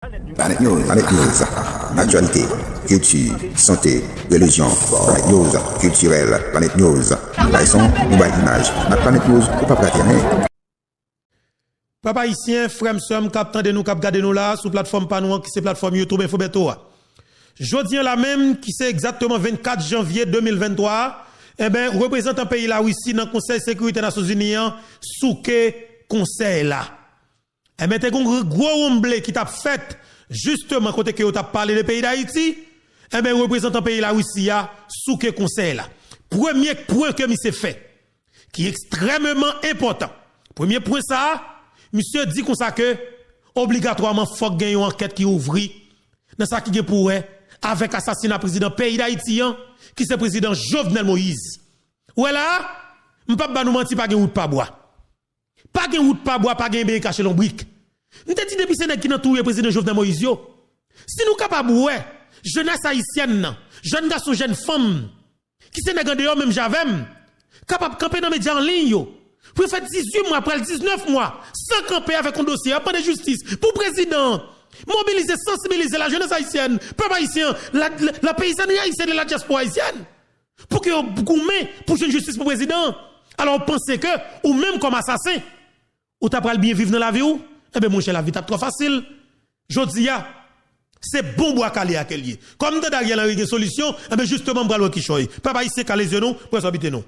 Planet News, actualité, culture, santé, religion, Planet News, culturel, Planet News, son, nouvelle image, Planet News, ou pas prater rien. Papa ici, frère Somme, cap de nous, cap garder nous là, sous plateforme Panouan, qui c'est plateforme YouTube Infobeto. Jodi la même, qui c'est exactement 24 janvier 2023, eh ben, représentant pays là, ici, dans le Conseil de sécurité des Nations Unies, sous que conseil là. Eh ben, t'es un gros omblé qui t'a fait, justement, côté que t'a parlé des pays d'Haïti, eh ben, représentant pays là, ici, sous que conseil là. Premier point que m'y fait, qui est extrêmement important. Premier point ça, monsieur dit comme ça que, obligatoirement, faut gagner une enquête qui ouvre, dans ça qui est pour avec assassinat président pays d'Haïti, qui c'est président Jovenel Moïse. Ou là, m'pas pas nous mentir, pas de route pas bois. Pas de route pas bois, pas de bien caché l'on brique. Nous te dit depuis c'est qui nan tout le président Jovenel Moïse yo. Si nous capable ouais, jeunesse haïtienne, jeune garçon, jeune femme, qui c'est nèg dehors même j'avem, capable camper dans médias en ligne yo. Pour faire 18 mois après 19 mois, sans camper avec un dossier, pas de justice pour président. Mobiliser, sensibiliser la jeunesse haïtienne, peuple haïtien, la paysannerie haïtienne et la diaspora haïtienne. Pour que vous goumez pour une justice pour président. Alors, pensez que, ou même comme assassin, ou t'as pas le bien vivre dans la vie ou, eh bien, mon cher, la vie t'as trop facile. Jodia, c'est bon bois calé à quel lieu. Comme dans Ariel Henry, une solution, eh bien, justement, m'bral qui choy. Papa haïtien, calé les yeux nous, pour habiter nous.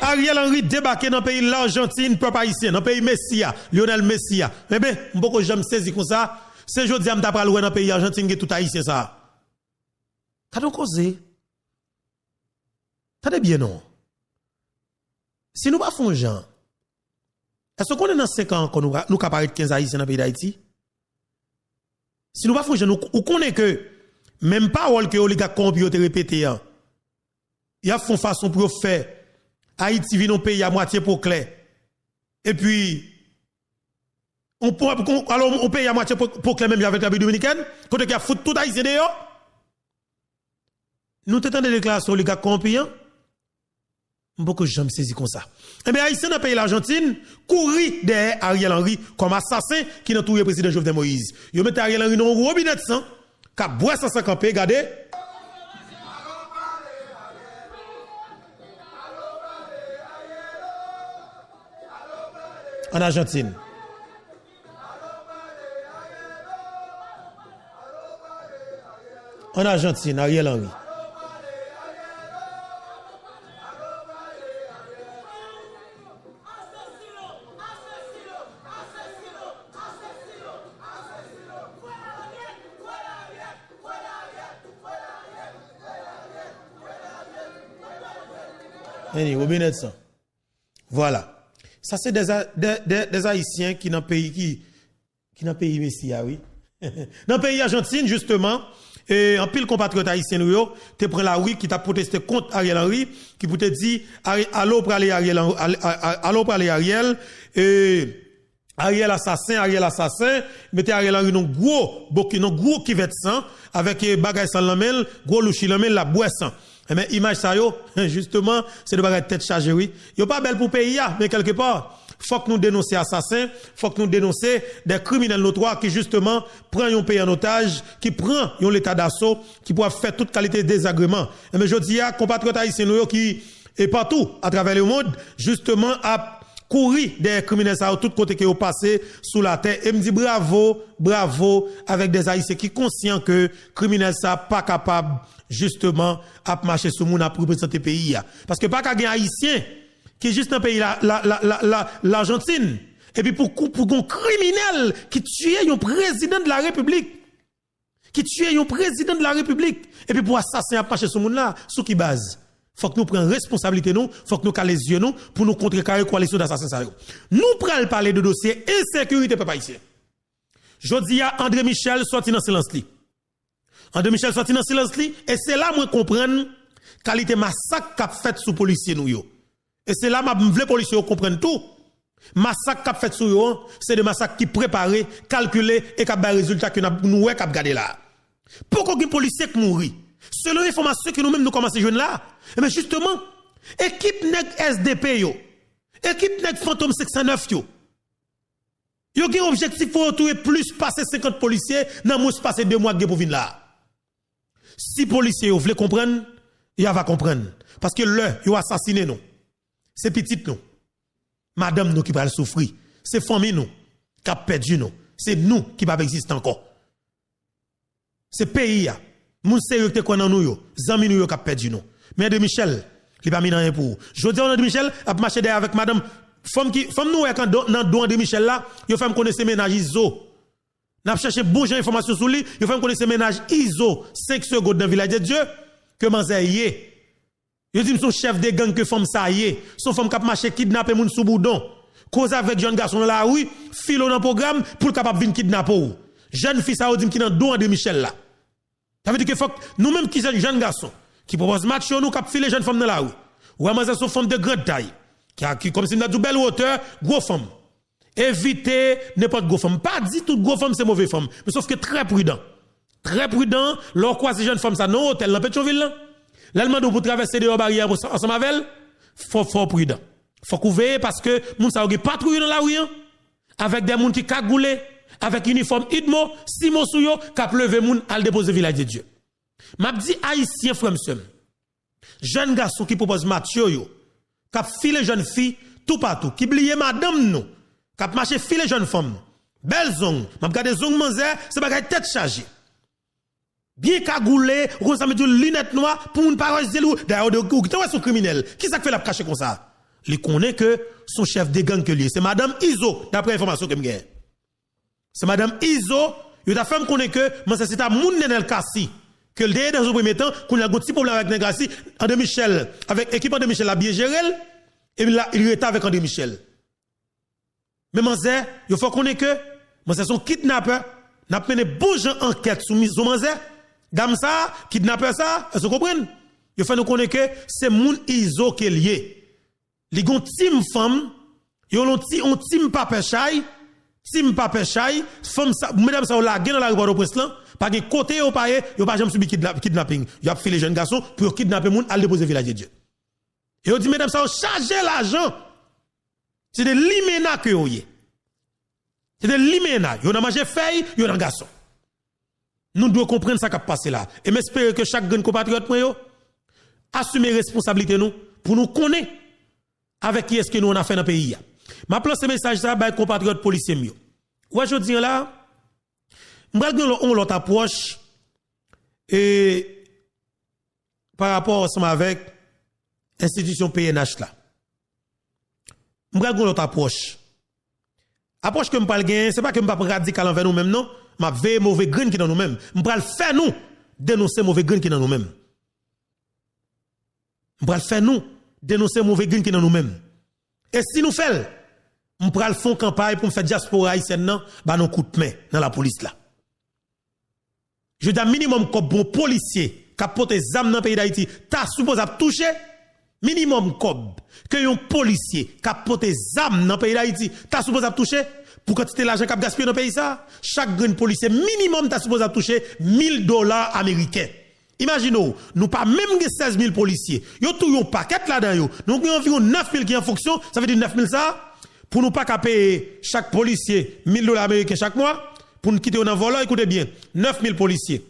Ariel Henry débarqué dans le pays de l'Argentine, peuple haïtien, dans le pays Messia, Lionel Messia. Eh bien, beaucoup de gens me saisissent comme ça. C'est jeudi à m'tapral dans le pays Argentine qui est tout haïtien ça. T'as donc causé? T'as bien non? Si nous pas faisons gens, est-ce qu'on est dans 5 ans qu'on nous capable 15 haïtiens dans le pays d'Haïti? Si nous pas faisons gens, nous connaissons que même pas que oligarque corrompu te répété, il y a font façon pour faire Haïti vit dans pays à moitié pour clair. Et puis, on paye à moitié pour clair même avec la République dominicaine, côté qui a foutu tout Haïtien dehors. Nous t'entendons des déclarations, les gars corrompus, beaucoup de gens me saisissent comme ça. Eh bien, Haïtien dans le pays l'Argentine, courir derrière Ariel Henry comme assassin qui n'a tout le président Jovenel Moïse. Ils mettent Ariel Henry dans un robinet de sang, qui a boit 150 p, regardez. En Argentine. En Argentine, Ariel Henry. Voilà. Ça, c'est des Haïtiens qui dans le pays, qui dans le pays Messia, oui. Dans le pays Argentine, justement, et en pile compatriote haïtien, tu prends la rue qui t'a protesté contre Ariel Henry, qui peut te dire, allô pour aller Ariel, allô pour aller Ariel, et Ariel assassin, mettez Ariel Henry dans gros qui va être sang, avec bagay sans lamel, gros louchi lamel, la boisson. Mais image ça yo, justement, c'est de bagay tête chargée, oui. Yo pas belle pour pays, mais quelque part, faut que nous dénoncer assassins, faut que nous dénoncer des criminels notoires qui, justement, prennent un pays en otage, qui prend l'état d'assaut, qui pourra faire toute qualité de désagrément. Mais je dis à compatriotes haïtiens qui est partout à travers le monde, justement, à courir des criminels à tout côté qui ont passé sous la terre. Et me dit bravo avec des haïtiens qui sont conscients que criminels ça pas capable justement à marcher sur moun à représenter le pays. Parce que pas qu'à un haïtien qui est juste dans le pays l'Argentine. Et puis pour un criminel qui tue un président de la République. Qui tue un président de la République. Et puis pour assassin à marcher sur moun là, sous qui base? Faut que nous prenions responsabilité nous, faut que nous calions les yeux nous pour nous contrecarrer coalition d'assassinat. Nous prenons parler de dossier insécurité peuple haïtien. Jodi a André Michel sorti dans silence li. André Michel sorti dans silence li et c'est là moi comprendre qualité massacre qu'a fait sous policier nous yo. Et c'est là m'a vle policier comprendre tout. Massacre qu'a fait sur eux, c'est des massacres qui préparés, calculés et qui ont des résultats que nous avons gardé là. Pourquoi les policiers qui mourent? Selon l'information que nous-mêmes nous commençons à jouer là, mais justement, équipe nèg SDP yo, équipe nèg Fantôme 609 yo, yo gen objectif pour retrouver plus passer 50 policiers dans mousse passer 2 mois pour venir là. Si policiers yo veulent comprendre, il va comprendre parce que là, yo assassiné nous. C'est petit nous. Madame nous qui va souffrir, c'est famille nous qui a perdu nous, c'est nous qui va exister encore. C'est pays ya, moun sérieux te connant nous yo, zami nous yo qui a perdu nous. Mais de Michel, il pas mis rien pour. Je dis on de Michel a marché derrière avec madame femme nous quand dans don de Michel là, yo fait me connaître ménage ISO. N'a cherché bon information sur lui, yo fait me connaître ménage ISO 5 secondes dans village de Dieu que manzé. Yo dit son chef de gang que femme ça y est, son femme qui marché kidnapper moun sous boudon. Cause avec jeune garçon dans la rue, filo dans programme pour capable venir kidnapper. Jeune fille ça dit qui dans don de Michel là. Ça veut dire que faut nous même qui sont jeunes garçons qui propose match nous cap filer jeunes femmes dans la rue. Ou amazer son femme de grande taille qui comme si nous de belle hauteur, gros femme. Éviter n'importe gros femme. Pas dit toute gros femme c'est mauvaise femme, mais sauf que très prudent. Très prudent, leur quoi ces jeunes femmes ça non hôtel dans Pétionville là. L'allemand pour traverser des barrières ensemble avec elle, faut prudent. Faut couvrir parce que moun ça pas patrouille dans la rue avec des moun qui cagoulé avec uniforme idmo, simo souyo k'ap lever moun al déposer village de Dieu. M'a dit haïtien frère m'sem. Jeune garçon qui propose Mathieu yo, k'ap file jeune fille tout partout, qui bliye madame nous, k'ap marcher file jeune femme. Belle zong, m'a gade zong manzé, c'est bagay tête chargée. Bien cagoulé, on ça met du lunette noire pour une parole zélou. D'ailleurs, ou son criminel. Qui ça fait la cacher comme ça? Il connaît que son chef de gang que lui, c'est madame Iso, d'après information que m'gagne. C'est madame Iso, il a fait me connaître que, moi, c'est à moun Nenel Kassi, que le dans un premier temps, qu'on a un petit problème avec Nenel Kassi, André Michel, avec l'équipe André Michel a bien géré, et là, il était avec André Michel. Mais Manzé, il faut connaître que, moi, c'est son kidnappeur, n'a pas mené bon gens enquête sur Manzé, dame ça, kidnappeur ça, vous comprenez? Il faut nous connaître que c'est moun Iso qui est lié. Li gon team femme, yo l'on team papechay, femme ça, mesdames ça la gen dans la rue de presse là, pas gen côté yo pa yo pas jamais subi kidnapping. Yo a fait les jeunes garçons pour kidnapper moun al déposer village de Dieu. Et yo dit mesdames ça charger l'argent. C'est de l'imena que yo yé. C'est de l'imena, yo n'a mangé feuille, yo dans garçon. Nous devons comprendre ça qui a passé là et m'espérer que chaque grand compatriote pour yo assumer responsabilité nous pour nous connaître avec qui est-ce que nous on a fait dans le pays. Ma place ce message ça ba compatriotes policiers mieux. Ouais je dis là m'bral on l'autre approche et par rapport ensemble avec institution PNH là. M'bral l'autre approche. Approche que m'parle gain, c'est pas que m'pa radical envers nous-mêmes non, m'a veille mauvais grain qui dans nous-mêmes. M'pral faire nous dénoncer mauvais grain qui dans nous-mêmes. M'pral faire nous dénoncer mauvais grain qui dans nous-mêmes. Et si nous faisons, on prend le fond campagne pour faire diaspora haïtienne non, bah non coup de main dans la police là. Je dis minimum comme bon policier qui porte des armes dans le pays d'Haïti, t'as supposé toucher minimum comme que un policier qui porte des armes dans le pays d'Haïti, t'as supposé toucher pour quantité l'argent qui a gaspillé dans le pays ça, chaque grand policier minimum t'as supposé toucher $1000 américains. Imaginez, nous pas même 16 000 policiers. Yo tout yon paquet là-dedans yo. Donc environ 9 000 qui en fonction, ça veut dire 9 000 ça pour nous pas payer chaque policier $1000 américains chaque mois pour nous quitter dans volant, écoutez bien, 9 000 policiers.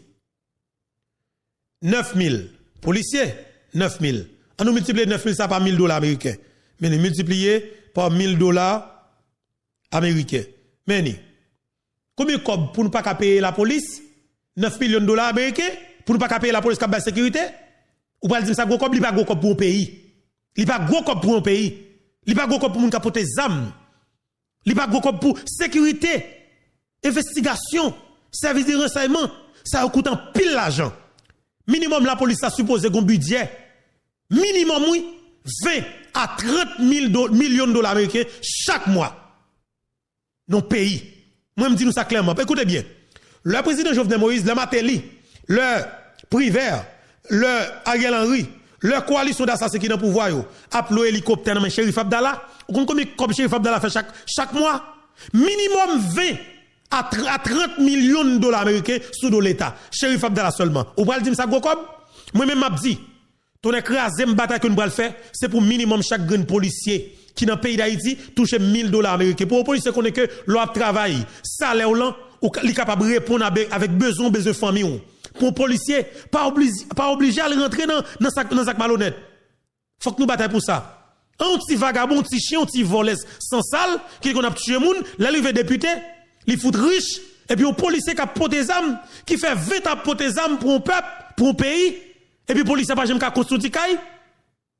9 000 policiers, 9 000. On nous multiplier 9 000 ça par $1000 américains. Mais nous multiplier par $1000 américains. Mais combien pour nous pas payer la police? 9 millions américains pour ne pas payer la police qui a la sécurité? Ou pas dire ça gros comme il pas gros comme pour un pays. Il pas gros comme pour un pays. Il pas gros comme pour moun capoter des armes. Il pas gros comme pour sécurité, investigation, service de renseignement, ça coûte en pile l'argent. Minimum la police a supposé un budget minimum oui 20 à 30 millions de dollars américains chaque mois. Dans le pays. Moi me dis nous ça clairement. Écoutez bien. Le président Jovenel Moïse, le Matéli, le Privert, le Ariel Henry, leur coalition d'assassins qui dans le pouvoir, appelé hélicoptère dans Shérif Abdallah. Vous comprenez combien comme Shérif Abdallah fait chaque mois? Minimum 20 à 30 millions de dollars américains sous de l'État. Shérif Abdallah seulement. Vous pouvez dire ça, gros comme? Moi-même, m'a dit, ton écrasé bataille que nous allons faire, c'est pour minimum chaque grand policier qui dans le pays d'Haïti touche 1 000 dollars américains. Pour un policier qu'on est que l'on travaille, salaire ou il est capable de répondre avec besoin de famille. Pour un policier, pas obligé à rentrer dans sac malhonnête. Faut que nous bataillons pour ça. Un petit vagabond, un petit chien, un petit voleur sans salle, qui qu'on a tué moun, là il veut député, il fout riche, et puis un policier qui a porté des armes, qui fait 20 à porter des armes pour un peuple, pour un pays, et puis le policier pas jamais qu'à construire caille.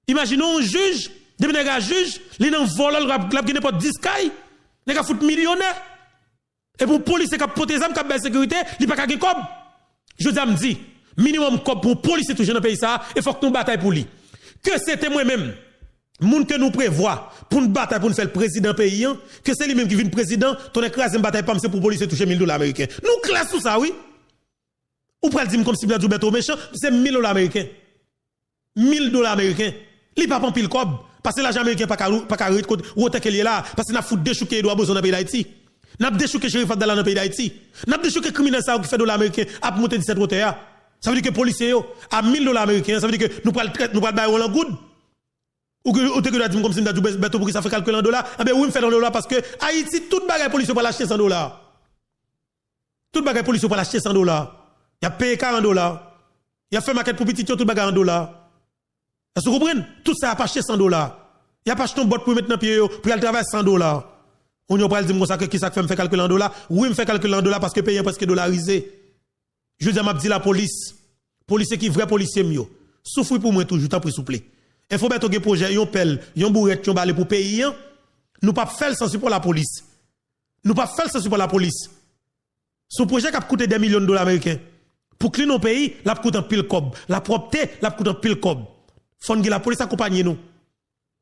Imaginons un juge, des nègres juge, il nan voleur, il a gagné pas 10 caille, il a fout millionnaire. Et pour un policier qui a porté des armes, qui a belle sécurité, il pas qu'à gagner comme. Je me dis, minimum comme pour un policier toujours dans le pays ça, il faut que nous bataillons pour lui. Que c'était moi-même, moun que nous prévoit pour une bataille pour nous faire le président pays, que c'est lui-même qui vient président, ton écrasé une bataille pas c'est pour policier toucher 1 000 dollars américains. Nous classe tout ça, oui. Ou pral dire comme si Bladou Beto méchant, c'est 1 000 dollars américains. 1 000 dollars américains. Li pas pile cob parce que l'argent américain pas carré ou autant qu'il est là parce que n'a foutu déchouquer Edouard Bozon dans le pays d'Haïti. N'a déchouquer Shérif Abdallah dans le pays d'Haïti. N'a déchouquer criminel ça qui fait dollars américains à monter 17 rotea. Ça veut dire que policiers yo à 1 000 dollars américains, ça veut dire que nous pral bailler en good. Ou que tu as dit comme si Bladou Beto pour que ça fait calculer en dollars. Ah ben oui, me fait en dollars parce que Haïti toute bagarre police pour l'acheter 100 dollars. Toute bagarre police pour l'acheter 100 dollars. Il a payé 40 dollars. Il a fait maquette pour petit tout bagarre en dollars. Est-ce que vous comprenez? Tout ça a pas acheté 100 dollars. Il a pas acheté un bot pour mettre dans pied pour aller travailler 100 dollars. On y a pas dit comme ça que qui ça fait me fait calculer en dollars? Oui, me fait calculer en dollars parce que payer presque dollarisé. Je dis m'a dit la police. Policier qui vrai policier mieux. Souffre pour moi toujours tant pour souple. Il faut mettre un projet, yon pelle, yon bourrette, yon balé pour payer. Nous pas faire sans support la police. Nous pas faire sans support la police. Ce projet qui a coûté des millions de dollars américains. Pour clean nos pays, la coûte en pile cob. La propreté, la coûte en pile cob. Faut que la police accompagne nous.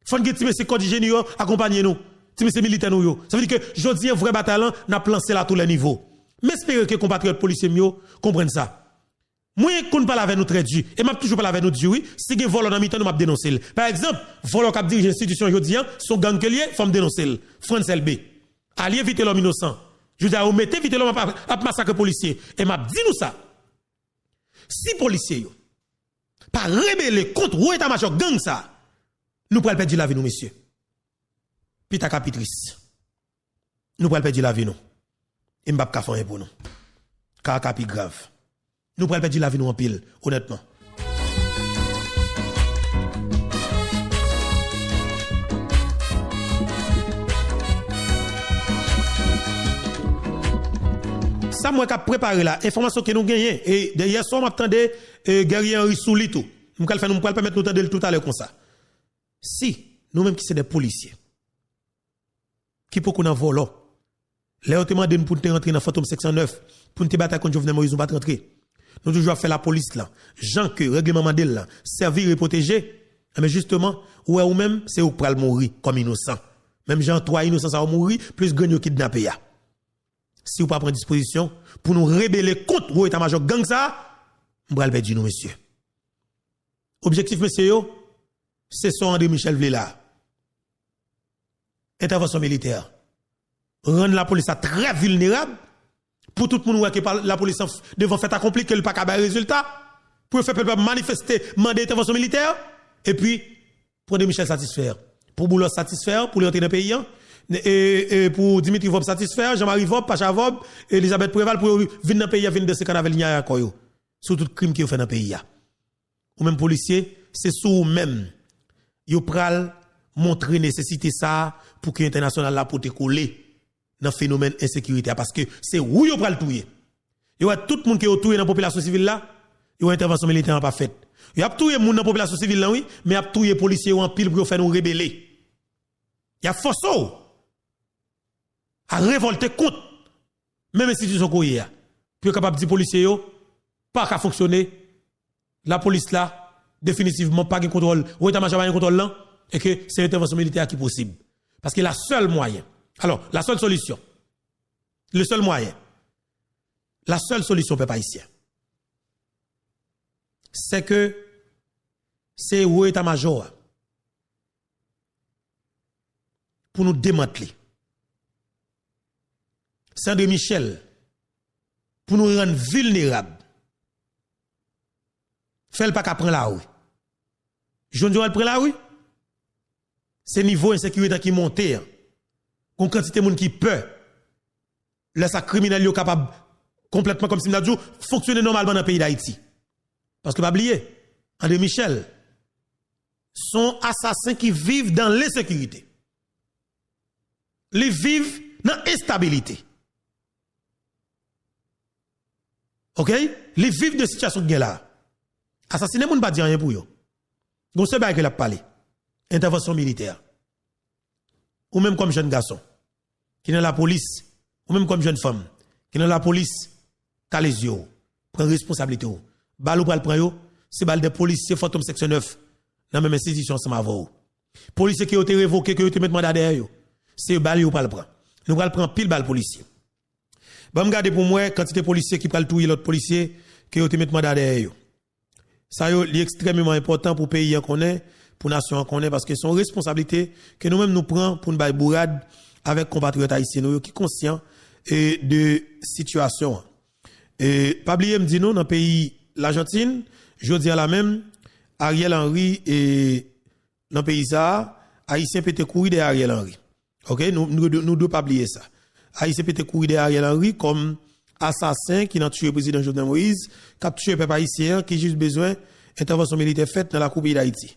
Faut que ces code génie accompagne nous. Ces militaires nous. Ça veut dire que je dis un vrai bataillon, n'a lancé là à tous les niveaux. Mais espérez que les compatriotes policiers mieux comprennent ça. Moi, qu'on ne parle avec nous très dur, et m'a toujours parlé avec nous dur, oui, si vous volez dans mi-temps, nous m'a dénoncé. Par exemple, voleur qui dirige l'institution aujourd'hui, son gang que lié, faut me dénoncer. France LB. Allié éviter l'homme innocent. Je dis, vous mettez vite l'homme à massacre policier. Et m'a dit nous ça. Si policiers, pas rebeller contre ou état-major gang ça, nous pourrons perdre la vie, nous, messieurs. Pita capitrice. Nous pourrons perdre la vie, nous. Et m'bap ka faire pour nous. Car capi grave. Nous pourrons perdre la vie, nous, en pile, honnêtement. Ça, moi, qui préparé là, information que nous gagnons, et hier soir, m'attendais, guerrier Henri Souli tout. Nous allons permettre nous de tout à l'heure comme ça. Si, nous-mêmes qui sommes des policiers, qui pour qu'on en vole, les autres demandent pour nous rentrer dans Fantôme 609, pour nous battre contre Jovenel Moïse, nous pas rentrer. Nous toujours fait la police là. Jean que, règlement Mandel là, servir et protéger. Mais justement, ou même, c'est où pral mourir comme innocent. Même Jean 3 innocents ça va mourir, plus gagne kidnappé ya. Si vous pas prendre disposition pour nous rebeller contre ou état-major gang ça, on va le perdre nous messieurs. Objectif messieurs, c'est son André Michel Vlela. Intervention militaire. Rendre la police très vulnérable pour tout le monde qui parle la police devant faire accomplir que le pas capable résultat pour faire peuple manifester demander intervention militaire et puis pour André Michel satisfaire, pour Boulos satisfaire, pour rentrer dans le pays. Et pour Dimitri Vob satisfaire, Jean-Marie Vob, Pacha Vob, Elisabeth Préval pour venir dans le pays, venir de ce qu'on avait lié à Koyo. Sur tout crime qui fait dans le pays. Ou même policier, c'est sous même. Yo pral montrer nécessité ça pour que l'international là pour te coller dans le phénomène insécurité. Parce que c'est où yo pral touyer. Yo a tout le monde qui est touye dans la population civile là, yo intervention militaire pas faite. Yo a touye moun dans la population civile là, oui, mais a touye policier en pile pour faire nous rebeller. Y a force à révolter contre même institution qu'on y a. Puis capable de dire policiers pas qu'à fonctionner. La police là définitivement pas de contrôle, ou état-major pas de contrôle là et que c'est l'intervention militaire qui est possible. Parce que la seule moyen. Alors, la seule solution. Le seul moyen. La seule solution peuple haïtien. C'est que c'est où état-major pour nous démanteler. C'est André Michel pour nous rendre vulnérables. Fait pas qu'à prendre la rue. Jean Joël prend la rue. C'est niveau insécurité qui monte. Une quantité de monde qui peur. Là, ça criminel est capable complètement comme si nous dit fonctionner normalement dans le pays d'Haïti. Parce que pas oublier, André Michel sont assassins qui vivent dans l'insécurité. Ils vivent dans l'instabilité. OK? Ils vivent de situation de là. Assassiner moun pas dire rien pour yo. Donc c'est pas que l'a parlé. Intervention militaire. Ou même comme jeune garçon qui est dans la police, ou même comme jeune femme qui est dans la police, calez yo, prend responsabilité ou. Bal ou pral prend yo, c'est bal des policiers fantôme section 9 dans même institution ensemble avec vous. Policiers qui ont été révoqués, qui ont été mis mandat derrière yo, c'est bal yo pral prend. Nous pral prend pile bal policier. Bon regarder pour moi quantité policiers qui pral touyer l'autre policier qui ont été mis mandat derrière yo. Ça est extrêmement important pour pays qu'on est, pour nation qu'on est, parce que c'est une responsabilité que nous-mêmes nous prenons pour nous bailler bourrade avec compatriotes haïtiens qui sont conscients de situation. Et pas oublier me dit nous dans le pays l'Argentine, je dis à la même Ariel Henry et dans le pays ça, haïtien peut courir de Ariel Henry. OK, nous devons pas oublier ça. Haïtien peut courir de Ariel Henry comme assassin qui n'a tué le président Jovenel Moïse, qui a tué le peuple haïtien, qui a juste besoin d'intervention militaire faite dans la coupe d'Haïti.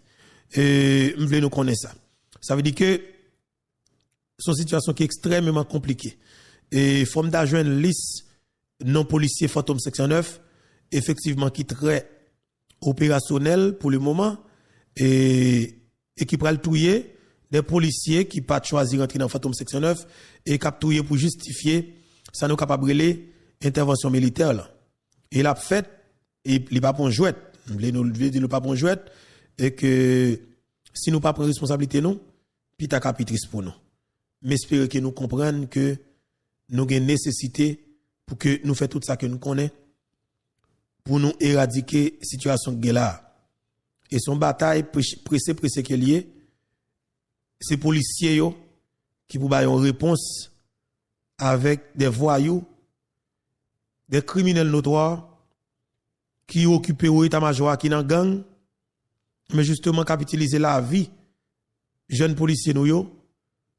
Et nous voulons connaître ça. Ça veut dire que c'est une situation qui est extrêmement compliquée. Et il faut d'ajouter une liste non policiers fantôme section 9, effectivement, qui est très opérationnel pour le moment, et qui prend le touiller des policiers qui pas choisir rentrer dans fantôme section 9 et qui a touiller pour justifier ça nous capable de intervention militaire là. Et il a fait et il pas bon jouet, nous dire le pas bon jouet et que si nous pas prendre responsabilité nous, puis ta capitrice pour nous. Mais espérer que nous comprenions que nous avons une nécessité pour que nous fassions tout ça que nous connaissons pour nous éradiquer la situation de là. Et son bataille pressé qui est lié, c'est policiers qui pour une réponse avec des voyous, des criminels notoires qui occupent l'état-major qui dans gang, mais justement capitaliser la vie jeunes policiers nous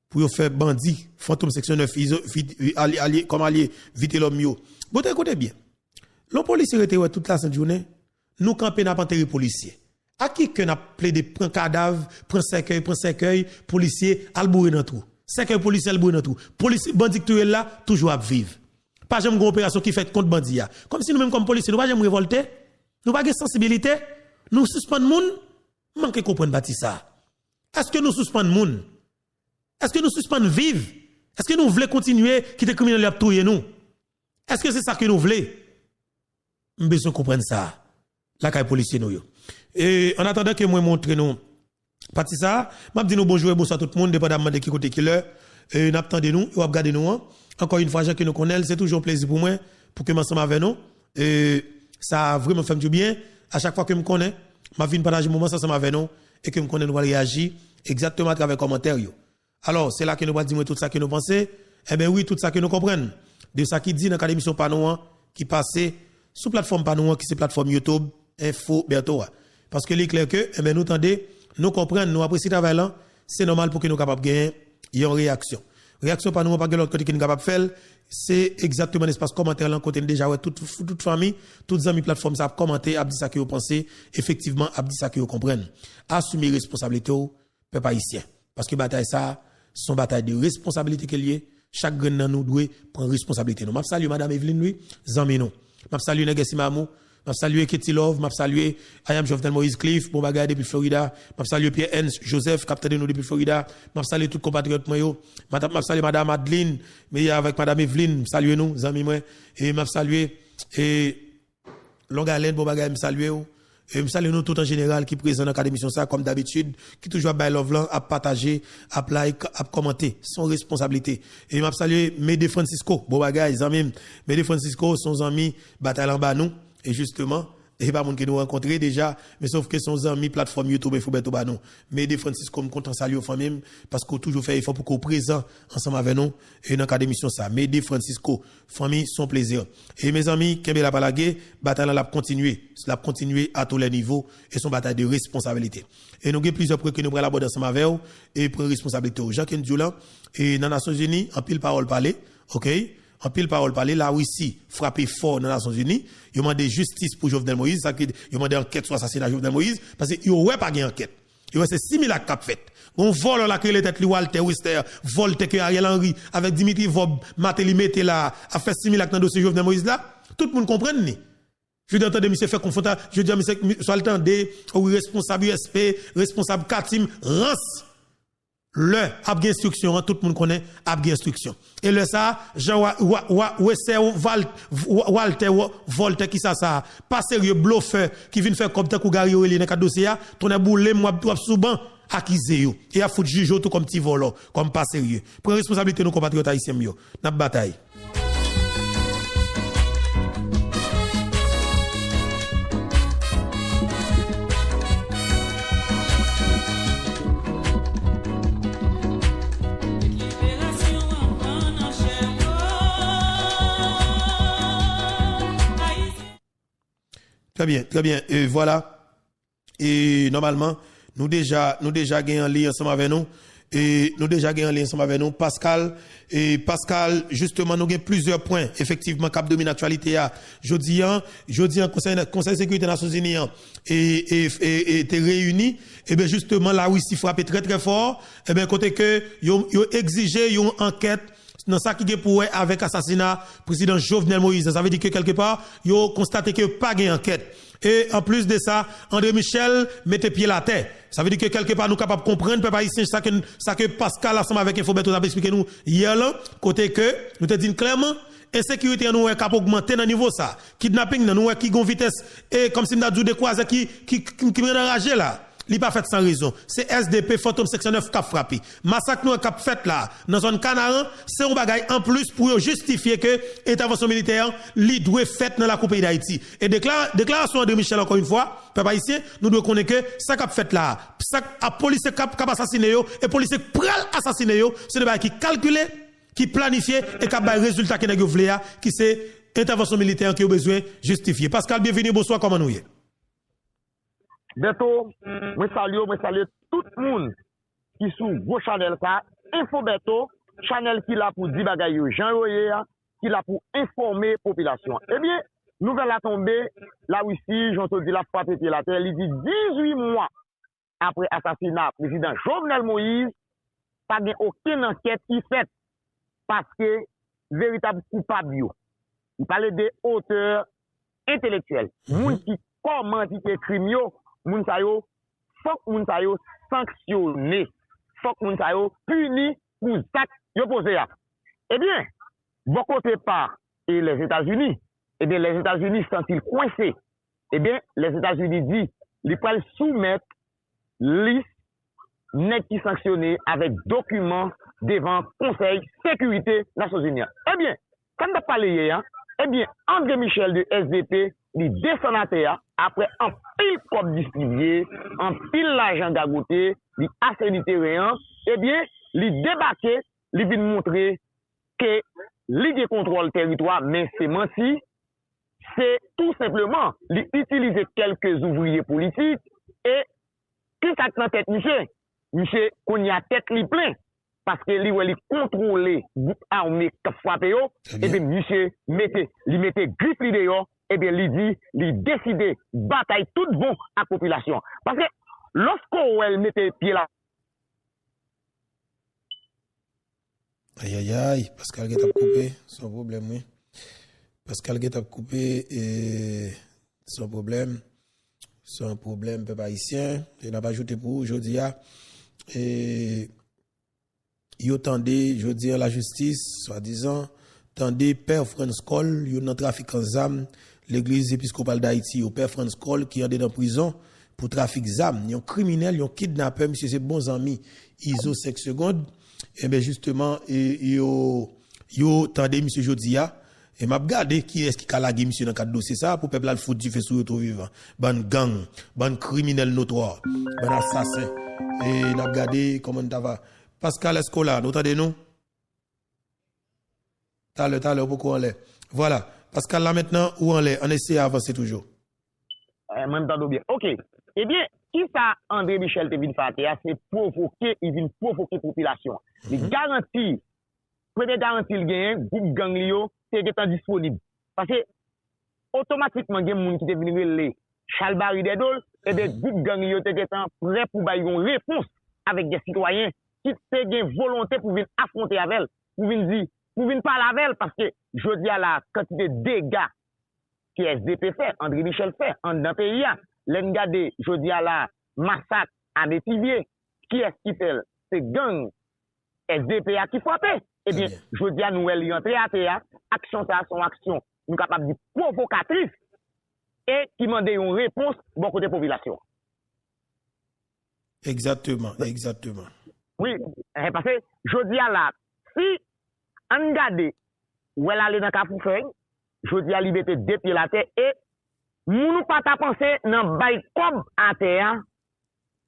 pour faire bandit fantôme section 9 allié comme allié vite l'homme yo. Bon écoutez bien. Les policiers étaient toute la journée, nous camper n'a pas enterré policiers. À qui que n'a plaidé prend cadavre, prend cercueil, policier albouré dans tout. Cercueil policier albouré dans tout. Policier bandit tuel là toujours à vivre. Pas jamais une opération qui fait contre bandit. Comme si nous même comme policiers nous pas jamais révolter, nous pas de sensibilité, nous suspendre moun, manque comprendre bâti ça. Est-ce que nous suspendre moun? Est-ce que nous suspendre vivre? Est-ce que nous voulons continuer quitter criminel à tuer nous? Est-ce que c'est ça que nous voulons? Nous besoin comprendre ça. La caille policier nous yo. Et en attendant que moi montre nous parti ça, m'a dit nous bonjour et bonsoir tout le monde dépendamment de qui côté qui l'heure et n'attendez nous, ou regarder nous. Encore une fois, Jean que nous connaissons, c'est toujours un plaisir pour moi pour que m'ensemble avec nous. Et ça a vraiment fait du bien. À chaque fois que me connais, m'a vu partager moment ensemble avec nous et que me connais nous va réagir exactement à travers commentaires yo. Alors, c'est là que nous va dire tout ça que nous pensons. Eh bien oui, tout ça que nous comprenons. De ça qui dit dans la émission Panouan qui passait sous plateforme Panouan qui c'est plateforme YouTube Info Bertoa. Parce que l'éclair que eh bien nous tendez, nous comprenons, nous apprécions travail là, c'est normal pour que nous capables gagner une réaction. Réaction Panouan pas que l'autre côté qui nous capable faire, c'est exactement l'espace commentaire là côté déjà ouais toute famille, toutes amis plateforme ça commenter, a dit ça que vous pensez, effectivement a dit ça que vous comprenez. Assumer responsabilité au peuple haïtien parce que bataille ça son bataille de responsabilité qu'il y a. Chaque grain dans nous doit prendre responsabilité. Nous m'a salué madame Evelyne lui, zami nous. M'a salué Negesi Mamou, m'a salué Ketty Love, m'a salué Ayam Jovenel Moïse Cliff, bon bagay depuis Florida, m'a salué Pierre Hens Joseph, capitaine de nous depuis Florida, m'a salué tous compatriotes moi yo, m'a salué madame Adeline, mais avec madame Evelyne, salué nous, zami moi, et m'a salué et Longalène, bon bagay m'a salué et me salue nous tout en général qui présent dans l'académie ça comme d'habitude qui toujours by love là à partager à like à commenter son responsabilité et m'a salué Médé Francisco bon bagay amis Médé Francisco son ami bataille en bas nous et justement Et pas moun qui nous rencontrer déjà, mais sauf que son ami plateforme YouTube et Foubeto ba non. Mais de Francisco me content saluer aux familles parce qu'on toujours fait effort pour qu'on présent ensemble avec nous et dans cadre d'émission ça. Mais de Francisco, famille son plaisir. Et mes amis, Kembe la palagé, bataille la continuer à tous les niveaux et son bataille de responsabilité. Et nous avons plusieurs points que nous prenons aborder ensemble avec vous et prendre responsabilité. Jacques Ndioula et dans les Nations Unies, en pile parole parler, OK? En pile parole parler, la Russie frappé fort dans les Nations Unies, ils ont demandé justice pour Jovenel Moïse, ça ils ont demandé enquête sur l'assassinat de Jovenel Moïse, parce qu'ils n'ont pas de enquête. Ils ont c'est 6 000 actes cap fait. On vole la que les têtes Walter Wister, volte que Ariel Henry, avec Dimitri Vob, Matéli Mété là, a fait 6 000 actes dans le dossier Jovenel Moïse là. Tout le monde comprend, ni? Je dis entendre monsieur fait confrontation, je dis monsieur soit le temps de responsable USP, responsable Katim, Rance. Le ab instruction, tout le monde connaît ab instruction. Et le ça, Jean Walter Volte qui ça, pas sérieux bluffeur qui vient faire comme tant que Gary Oreli dans le dossier, ton a boulé moi souvent accusé yo. Et a foutu juge tout comme petit volant, comme pas sérieux. Prends responsabilité nos compatriotes haïtiens yo. N'a bataille. Très bien. Et voilà. Et normalement, nous déjà gagnons un lien ensemble avec nous. Et nous déjà gagnons un lien ensemble avec nous. Pascal, justement, nous avons plusieurs points, effectivement, cap domine l'actualité. Jeudi, Conseil de sécurité des Nations Unies, et était réuni. Et bien, justement, la Russie frappé très, très fort. Et bien, côté que, yo exigé une enquête dans ça qui est pour avec assassinat président Jovenel Moïse. Ça veut dire que quelque part, yo constaté que pas gain enquête. Et en plus de ça, André Michel mettez pied la terre. Ça veut dire que quelque part nous capable comprendre peuple haïtien ça que Pascal ensemble avec Infobeto a expliqué nous hier là côté que nous te dit clairement insécurité nous est capable augmenter dans niveau ça. Kidnapping nous est qui gon vitesse et comme si nous a dit de croiser qui enragé là. Li pas fait sans raison. C'est SDP Fantôme section 9 qui a frappé. Massacre nous qui a fait là dans zone Canaran, c'est un bagage en plus pour justifier que intervention militaire li doit fait dans la coupe d'Haïti. Et déclaration de Michel encore une fois, peuple haïtien, nous devons connaître que ça qui a fait là, ça a police qui a assassiné yo et police pral assassiné yo, c'est des bagage qui calculé, qui planifié et qui a bail résultat qui n'a qui c'est intervention militaire qui a besoin justifier. Pascal, bienvenue, bonsoir, comment nous y est? Beto, moi salue tout le monde qui sous vos channel ça, Info Beto, channel qui là pour dire bagay Jean Royer, qui là pour informer population. Eh bien, nouvelle a tombé, là aussi, j'en te dis la frappe et la terre, il dit 18 mois après assassinat président Jovenel Moïse, pas de aucune enquête qui fait parce que véritable coupable il parlait des auteurs intellectuels, moun qui comment dit crime yo moun sa yo, faut moun sa yo sanctionné, faut moun sa yo puni pour acte yo posé ya. Eh bien, bon côté par et les États-Unis, eh bien les États-Unis sont-ils coincés? Eh bien, les États-Unis disent ils peuvent soumettre liste net qui sanctionné avec documents devant Conseil Sécurité Nations Unies. Eh bien, quand on a parlé hier, eh bien, André Michel de SDP, il descend à terre après un pile cop distribué, un pile l'argent d'agouté, il assaini terrain, eh bien, il débarqué, il vient montrer que il contrôle territoire, mais c'est menti, c'est tout simplement utiliser quelques ouvriers politiques et qui ça dans tête monsieur qu'on y a tête li plein parce que li contrôler armée qui frappé yo et bien monsieur mettait griffe li dehors et bien li dit li décider bataille tout bon à population parce que lorsqu'on elle mettait pied là aïe Pascal Guet a coupé son problème oui Pascal Guet a coupé et son problème peuple haïtien et n'a pas ajouté pour aujourd'hui et yo tendez jodi la justice soi-disant tendez père France Col yo nan trafic en zam l'église épiscopale d'Haïti au père France Col qui est dans prison pour trafic zam yon criminel yon kidnappeur monsieur c'est bons amis ISO 5 secondes et ben justement yo tendez monsieur Jodia Et m'a regardé qui est-ce qui a lagué monsieur dans cadre dossier ça pour peuple al foot du fait sur tout vivant. Ban gang, ban criminel notoire, ban assassin. Et n'a regardé comment ça va. Pascal Escola, nous entendez nous? T'as l'heure pourquoi on l'est. Voilà. Pascal là maintenant où on l'est, on essaie d'avancer toujours. Même temps bien. OK. Eh bien, qui ça André Michel te vient faire, c'est provoquer, il vient provoquer population. Il garantit, première garantie il gagne, groupe gang lio, c'est disponible. Parce que automatiquement il y a des gens qui te venu les Charles Barry Dedol et des groupes gang lio te prêt pour bailler une réponse avec des citoyens qui te gagne volonté pour venir affronter avec elle, pour venir dire, pour venir parler avec elle parce que je dis à la quantité de dégâts que SDP fait, André Michel fait dans le pays. L'engade, je dis à la massacre à Métivier, qui est-ce qui fait? C'est gang SDPA qui frappe. Eh bien, je dis à nous, elle y entre à terre, action ça, son action, nous capables de dire provocatrice et qui demande une réponse bon côté population. Exactement. Oui, parce que je dis à la, si on regarde où elle allait dans Capoufeuille, je dis à liberté deux pieds la terre et nous pas ta penser dans bail comme à terre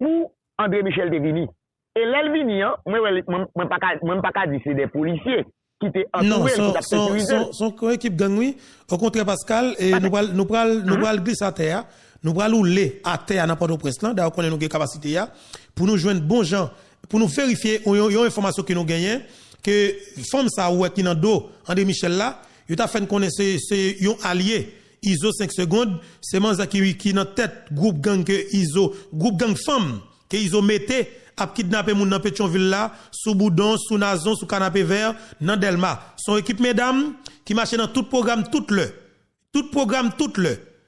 pour André Michel Devini. Et l'Elvini, même pas qu'à dire c'est des policiers qui étaient entourés pour sécuriser. Son coéquipe gang oui. Au contraire Pascal et nous pral glisser à terre, nous pral rouler à terre n'importe où presque là, d'ailleurs qu'on a nos capacités là pour nous joindre bon gens, pour nous vérifier une information que nous gagnons que femme ça ouais qui dans dos André Michel là, il t'a fait connaître c'est un allié ISO 5 secondes, c'est Manza qui dans tête groupe gang que ISO, groupe gang femme que ISO mettait à kidnapper moun dans Pétionville là, sous Boudon, sous Nazon, sous Canapé Vert, dans Delma. Son équipe mesdames qui marche dans tout programme tout le.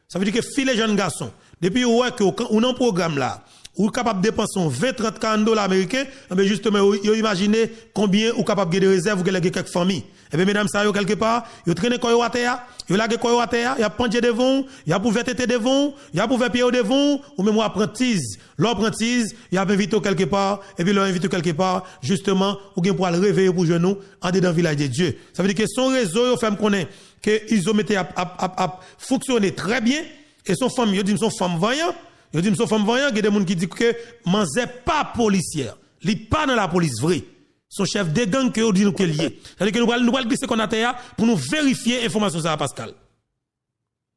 Ça veut dire que fille les jeunes garçons, depuis ouais que ou dans programme là, ou capable de dépenser 20 30 40 $ américains, mais justement vous imaginez combien ou capable de réserve ou quelques familles. Et bien, mesdames, ça, quelque part, vous traînez quoi à terre, vous lagez quoi à terre, il y a penché devant, il y a pour faire tête devant, il y a pour faire pied devant, ou même apprentise. L'apprentise, il y a invité quelque part, et puis l'invité quelque part, justement, ou bien pour le réveiller pour genoux, en dedans village de Dieu. Ça veut dire que son réseau, il fait me connaître, qu'ils ont mis à fonctionner très bien, et son femme, il dit son femme voyant, il y a des gens qui disent que Manzé pas policière, il n'est pas dans la police vraie. Son chef de gang que dit nous qu'il lié. C'est-à-dire que nous allons glisser qu'on a terre pour nous vérifier l'information ça Pascal.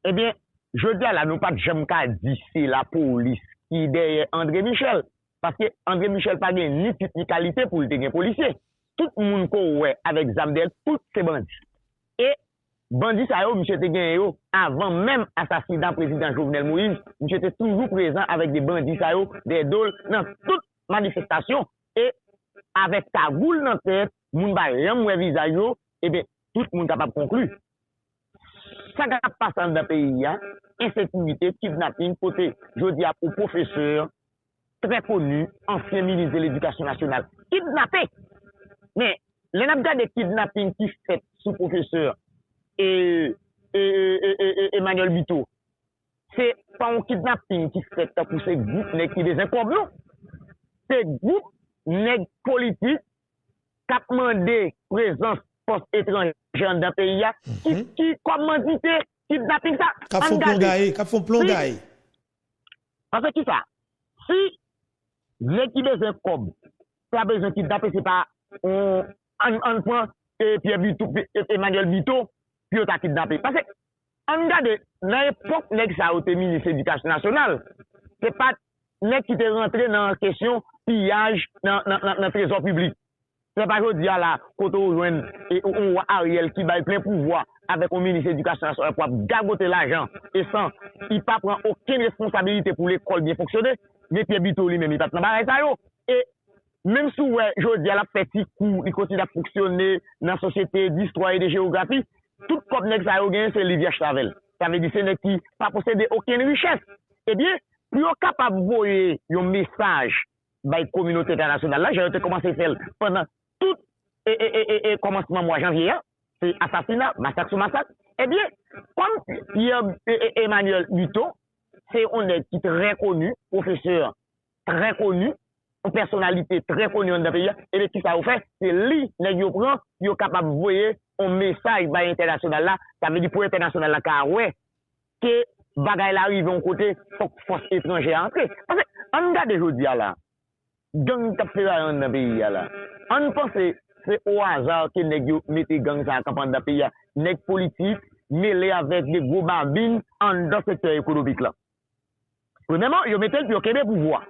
Eh bien, je dis là nous pas jamais qu'à dire c'est la police qui derrière André Michel parce que André Michel pas ni type ni qualité pour le policier. Tout le monde ouais avec Zamdel tous ces bandits. Et bandits ça yo monsieur te gagné avant même assassinat président Jovenel Moïse, monsieur était toujours présent avec des bandits ça yo des dôles dans toute manifestation et avec ta goule dans tête, moun ba rien moué visage yo, et bien tout le monde capable de conclure. Ça qui passe dans le pays, insécurité, kidnapping, côté, je dis à un professeur très connu, ancien ministre de l'Éducation nationale, kidnappé. Mais les nabda de kidnapping qui fait sous professeur et Emmanuel Bito, c'est pas un kidnapping qui fait pour ces groupes qui des incompétents. Ces groupes nèg politique qui a demandé présence force étrangère dans le pays qui commandité kidnapping ça Qui font plongaille. Parce que qui ça si nèg qui besoin comme pas besoin kidnapper c'est pas on prend Pierre Bito Emmanuel Bito puis on t'a kidnappé parce que on regarde dans l'époque nèg ça a été ministre de l'Éducation nationale c'est pas nèg qui est rentré dans la question pillage dans le trésor public. C'est pas que dire là, quand on joue Ariel qui va plein pouvoir avec le ministre de l'Éducation nationale pour gagoter l'argent et sans, il ne prend aucune responsabilité pour l'école bien fonctionner, mais Pierre Bito lui-même, il ne prend pas ça. Et même si je dis à la petit coup, il continue à fonctionner dans la société d'histoire et de géographie, tout comme ça c'est Olivier Chavel. Ça veut dire que c'est qui pas posséder aucune richesse. Eh bien, plus on est capable d'envoyer un message by communauté internationale. Là, j'ai commencé à faire pendant tout commencement mois janvier, c'est assassinat, massacre sur massacre. Eh bien, comme Emmanuel Bito, c'est un qui est très connu, professeur très connu, une personnalité très connue dans le pays, et bien qui ça vous fait, c'est lui, nèg yo prend, yo capable de voyer un message par international là, ça veut dire pour international là, car ouais, que bagay la arrive en côté, faut que force étrangère entre. Parce que, on regarde aujourd'hui là, gang tap fait dans le pays là, on pense c'est au hasard que nèg yo mette gang ça en campagne dans le pays, nèg politique, mêlé avec des gros babines en dans secteur économique là. Premièrement, yo mette le Québec pouvoir.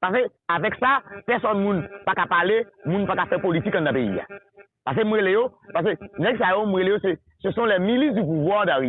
Parce que avec ça, personne moun pas qu'à parler, moun pas qu'à faire politique dans le pays. Parce que parce que nèg ça ce sont les milices du pouvoir d'arriver.